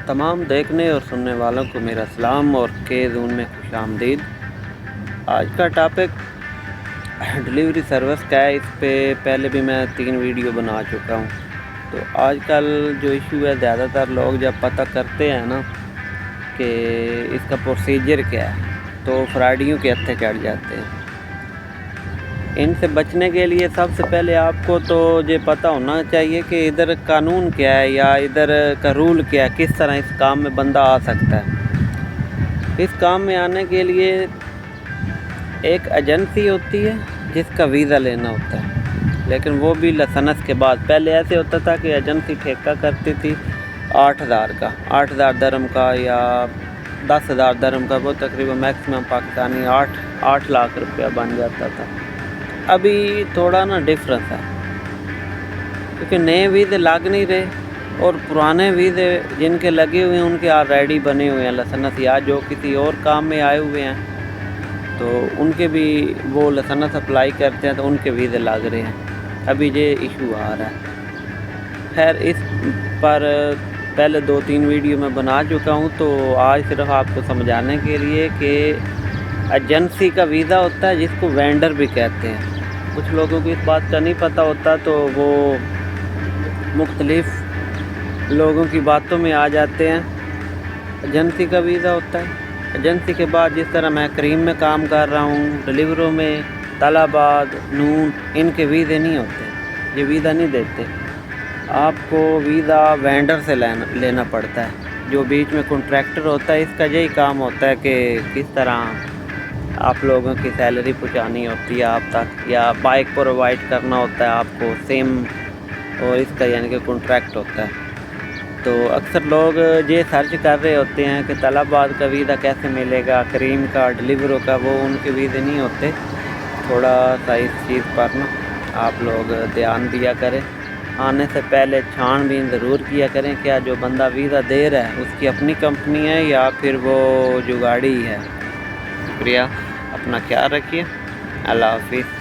تمام دیکھنے اور سننے والوں کو میرا سلام اور کے زون میں خوش آمدید۔ آج کا ٹاپک ڈلیوری سروس کا ہے۔ اس پہ پہلے بھی میں 3 ویڈیو بنا چکا ہوں۔ تو آج کل جو ایشو ہے، زیادہ تر لوگ جب پتہ کرتے ہیں نا کہ اس کا پروسیجر کیا ہے تو فراڈیوں کے ہتھے چڑھ جاتے ہیں۔ ان سے بچنے کے لیے سب سے پہلے آپ کو تو یہ پتہ ہونا چاہیے کہ ادھر قانون کیا ہے یا ادھر کا رول کیا ہے، کس طرح اس کام میں بندہ آ سکتا ہے۔ اس کام میں آنے کے لیے ایک ایجنسی ہوتی ہے جس کا ویزا لینا ہوتا ہے، لیکن وہ بھی لائسنس کے بعد۔ پہلے ایسے ہوتا تھا کہ ایجنسی ٹھیکہ کرتی تھی 8,000 درہم کا یا 10,000 درہم کا، وہ تقریباً میکسیمم پاکستانی 8 لاکھ روپیہ بن جاتا تھا۔ ابھی تھوڑا ڈفرنس ہے، کیونکہ نئے ویزے لگ نہیں رہے اور پرانے ویزے جن کے لگے ہوئے ہیں ان کے آلریڈی بنے ہوئے ہیں لائسنس، یا جو کسی اور کام میں آئے ہوئے ہیں تو ان کے بھی وہ لائسنس اپلائی کرتے ہیں تو ان کے ویزے لگ رہے ہیں۔ ابھی یہ ایشو آ رہا ہے۔ خیر، اس پر پہلے 2-3 ویڈیو میں بنا چکا ہوں، تو آج صرف آپ کو سمجھانے کے لیے کہ ایجنسی کا ویزا ہوتا ہے جس کو وینڈر بھی کہتے ہیں۔ کچھ لوگوں کو اس بات کا نہیں پتہ ہوتا تو وہ مختلف لوگوں کی باتوں میں آ جاتے ہیں۔ ایجنسی کا ویزا ہوتا ہے۔ ایجنسی کے بعد جس طرح میں کریم میں کام کر رہا ہوں، ڈلیوروں میں، طلبات، نون، ان کے ویزے نہیں ہوتے، یہ ویزا نہیں دیتے۔ آپ کو ویزا وینڈر سے لینا پڑتا ہے، جو بیچ میں کنٹریکٹر ہوتا ہے۔ اس کا یہی کام ہوتا ہے کہ کس طرح آپ لوگوں کی سیلری پہنچانی ہوتی ہے آپ تک، یا بائک پرووائڈ کرنا ہوتا ہے آپ کو سیم، اور اس کا یعنی کہ کنٹریکٹ ہوتا ہے۔ تو اکثر لوگ یہ سرچ کر رہے ہوتے ہیں کہ طلبات کا ویزا کیسے ملے گا، کریم کا، ڈلیوروں کا، وہ ان کے ویزے نہیں ہوتے۔ تھوڑا سا اس چیز پر آپ لوگ دھیان دیا کریں، آنے سے پہلے چھان بین ضرور کیا کریں، کیا جو بندہ ویزا دے رہا ہے اس کی اپنی کمپنی ہے یا پھر وہ جگاڑی ہے۔ شکریہ، اپنا خیال رکھیے، اللہ حافظ۔